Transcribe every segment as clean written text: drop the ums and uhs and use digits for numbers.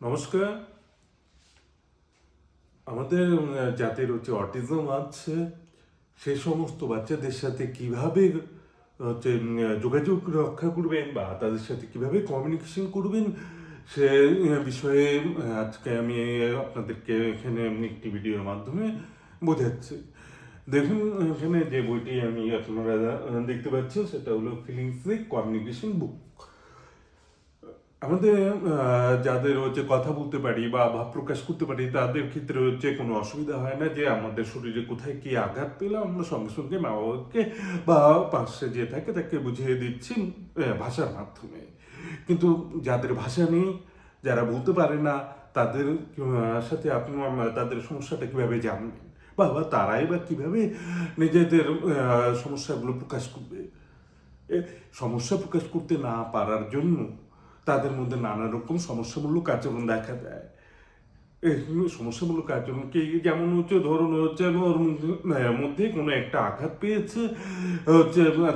নমস্কার। আমাদের যাদের অটিজম আছে সে সমস্ত বাচ্চাদের সাথে কিভাবে যোগাযোগ রক্ষা করবেন বা তাদের সাথে কিভাবে কমিউনিকেশন করবেন সে বিষয়ে আজকে আমি আপনাদেরকে এখানে একটি ভিডিওর মাধ্যমে বোঝাচ্ছি। দেখুন, এখানে যে বইটি আমি আপনারা দেখতে পাচ্ছেন সেটা হলো ফিলিংস কমিউনিকেশন বুক। আমাদের যাদের কথা বলতে পারি বা ভাব প্রকাশ করতে পারি তাদের ক্ষেত্রে কোনো অসুবিধা হয় না যে আমাদের শরীরে কোথায় কি আঘাত পেলাম আমরা সঙ্গে সঙ্গে মা বাবাকে বা পাশে যে থাকে তাকে বুঝিয়ে দিচ্ছি ভাষার মাধ্যমে। কিন্তু যাদের ভাষা নেই, যারা বলতে পারে না, তাদের সাথে আপনি তাদের সমস্যাটা কিভাবে জানবেন বা তারাই বা কিভাবে নিজেদের সমস্যাগুলো প্রকাশ করবে। সমস্যা প্রকাশ করতে না পারার জন্য তাদের মধ্যে নানা রকম সমস্যামূলক আচরণ দেখা দেয়। এই সমস্যামূলক আচরণকে যেমন ধরুন ওর মধ্যে কোনো একটা আঘাত পেয়েছে,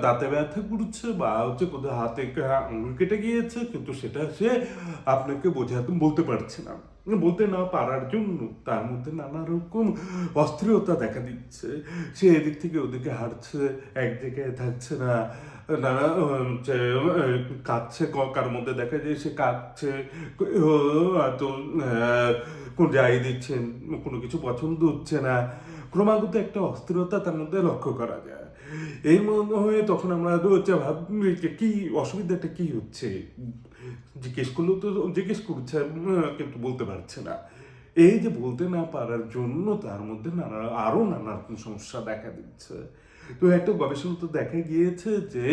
দাঁতে ব্যথা করছে বা কোথাও হাতে আঙুল কেটে গিয়েছে, কিন্তু সেটা সে আপনাকে বলতে পারছে না। বলতে না পারার জন্য তার মধ্যে নানা রকম অস্থিরতা দেখা দিচ্ছে। সে এদিক থেকে ওদিকে হাঁটছে, এক জায়গায় থাকছে না, নানা কাঁদছে, কার মধ্যে দেখা যায় সে কাঁদছে, তো কোন যাই দিচ্ছেন, কোনো কিছু পছন্দ হচ্ছে না, ক্রমাগত একটা অস্থিরতা তার মধ্যে লক্ষ্য করা যায়। এর মধ্যে হয়ে তখন আমরা ভাবি কি অসুবিধাটা কি হচ্ছে, জিজ্ঞেস করলেও তো জিজ্ঞেস করছে কিন্তু বলতে পারছে না। এই যে বলতে না পারার জন্য তার মধ্যে নানা রকম সমস্যা দেখা দিচ্ছে। তো একটা গবেষণা তো দেখা গিয়েছে যে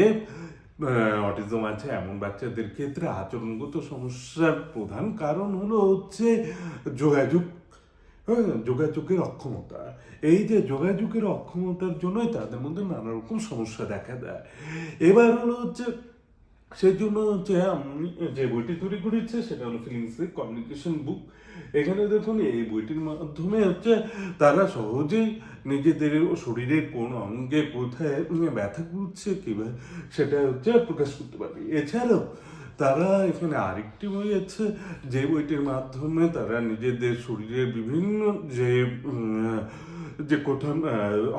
অটিজম আছে এমন বাচ্চাদের ক্ষেত্রে আচরণগত সমস্যার প্রধান কারণ যোগাযোগ, যোগাযোগের অক্ষমতা। এই যে যোগাযোগের অক্ষমতার জন্যই তাদের মধ্যে নানা রকম সমস্যা দেখা দেয়। এবার সেই জন্য আমি যে বইটি তৈরি করেছি সেটা হলো ফিলিংস কমিউনিকেশন বুক। এখানে দেখুন এই বইটির মাধ্যমে তারা সহজেই নিজেদের শরীরের কোন অঙ্গে কোথায় ব্যথা করছে কিভাবে সেটা প্রকাশ করতে পারবে। এছাড়াও তারা এখানে আরেকটি বই আছে যে বইটির মাধ্যমে তারা নিজেদের শরীরের বিভিন্ন যে কোথাও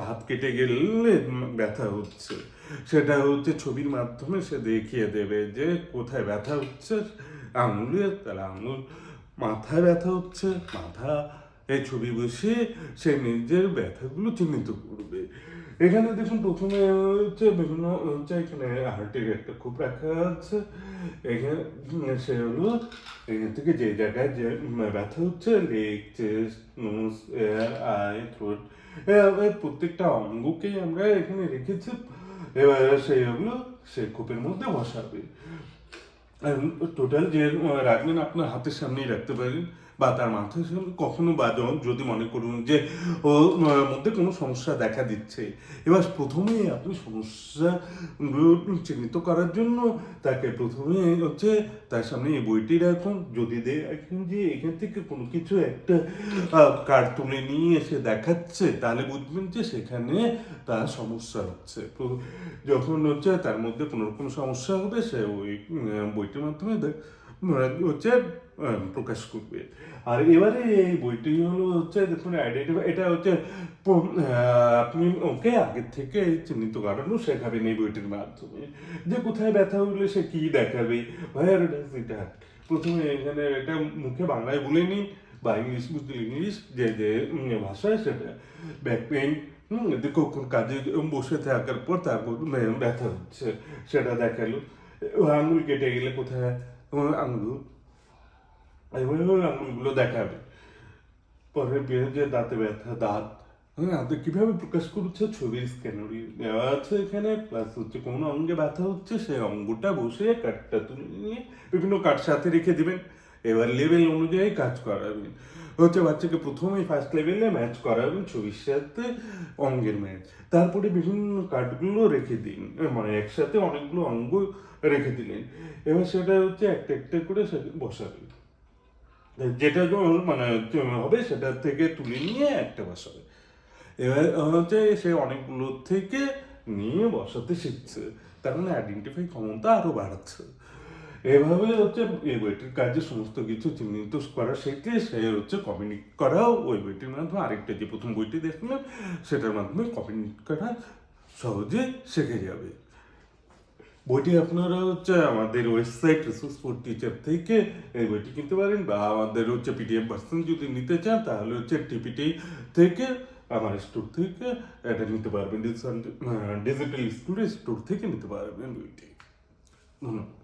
হাত কেটে গেলে ব্যথা হচ্ছে সেটা ছবির মাধ্যমে সে দেখিয়ে দেবে যে কোথায় ব্যথা হচ্ছে। আঙুলে তাহলে আঙুল, মাথায় ব্যথা হচ্ছে মাথা, এই ছবি বসে সে নিজের ব্যথাগুলো চিহ্নিত করবে। এখানে দেখুন প্রথমে বিভিন্ন এখানে হার্টের একটা খুব রাখা আছে। এখানে সে হলো এখান থেকে যে জায়গায় যে ব্যথা হচ্ছে leg, chest, nose, eye, throat, প্রত্যেকটা অঙ্গকেই আমরা এখানে রেখেছি। এবার সেইগুলো সে কূপের মধ্যে বসাবে। টোটাল যে রাখবেন আপনার হাতের সামনেই রাখতে পারেন বা তার মাথার সামনে কখনো বা যদি মনে করুন যে ওর মধ্যে কোনো সমস্যা দেখা দিচ্ছে। এবার প্রথমেই আপনি সমস্যাগুলো চিহ্নিত করার জন্য তাকে প্রথমে তার সামনে এই বইটি রাখুন। যদি দেখেন যে এখান থেকে কোনো কিছু একটা কার্ড তুলে নিয়ে এসে দেখাচ্ছে তাহলে বুঝবেন যে সেখানে তার সমস্যা হচ্ছে। যখন তার মধ্যে কোনো রকম সমস্যা হবে সে ওই বইটির মাধ্যমে প্রকাশ করবে। আর এবারে এই বইটি হলো দেখুন আইডেন্টিফাই, এটা আপনি ওকে আগের থেকে চিহ্নিত করানো শেখাবেন এই বইটির মাধ্যমে যে কোথায় ব্যথা হলে সে কি দেখাবে। ভাইয়ার এটা প্রথমে এখানে এটা মুখে বাংলায় বলে নিন বা ইংলিশ বুঝতে ইংলিশ যে যে ভাষায় সেটা ব্যাক পেইন, কখন কাজে বসে থাকার পর তারপর ব্যথা হচ্ছে সেটা দেখালো। আঙুল কেটে গেলে কোথায় আঙুল, এইভাবে আঙুলগুলো দেখাবে। পরে যে দাঁতে ব্যথা, দাঁত, হাতে কিভাবে প্রকাশ করছে ছবির স্ক্যানারি দেওয়া আছে এখানে, প্লাস কোন অঙ্গে ব্যথা হচ্ছে সেই অঙ্গটা বসে কাঠটা তুলে নিয়ে বিভিন্ন কাঠ সাথে রেখে দিবেন। এবার লেভেল অনুযায়ী কাজ করাবেন। বাচ্চাকে প্রথমেই ফার্স্ট লেভেলে ম্যাচ করাবেন ছবির সাথে অঙ্গের ম্যাচ, তারপরে বিভিন্ন কাঠগুলো রেখে দিন, মানে একসাথে অনেকগুলো অঙ্গ রেখে দিলেন। এবার সেটা একটা একটা করে সেটা বসাবেন, যেটা মানে হবে সেটা থেকে তুলে নিয়ে একটা বসাবে। এবার সে অনেকগুলো থেকে নিয়ে বসাতে শিখছে, তার মানে আইডেন্টিফাই ক্ষমতা আরো বাড়াচ্ছে। এভাবে হচ্ছে এই বইটির কাজে সমস্ত কিছু চিহ্নিত করা শেখে, সে হচ্ছে কমিউনিকেট করাও ওই বইটির মাধ্যমে, আরেকটা যে প্রথম বইটি দেখলাম সেটার মাধ্যমে কমিউনিকেট করা সহজে শিখে যাবে। বইটি আপনারা হচ্ছে আমাদের ওয়েবসাইট রিসোর্স ফর টিচার থেকে এই বইটি কিনতে পারেন, বা আমাদের হচ্ছে পিডিএফ ভার্সন যদি নিতে চান তাহলে হচ্ছে টিপিটি থেকে আমার স্টোর থেকে এটা নিতে পারবেন, ডিজিটাল স্কুলের স্টোর থেকে নিতে পারবেন বইটি। ধন্যবাদ।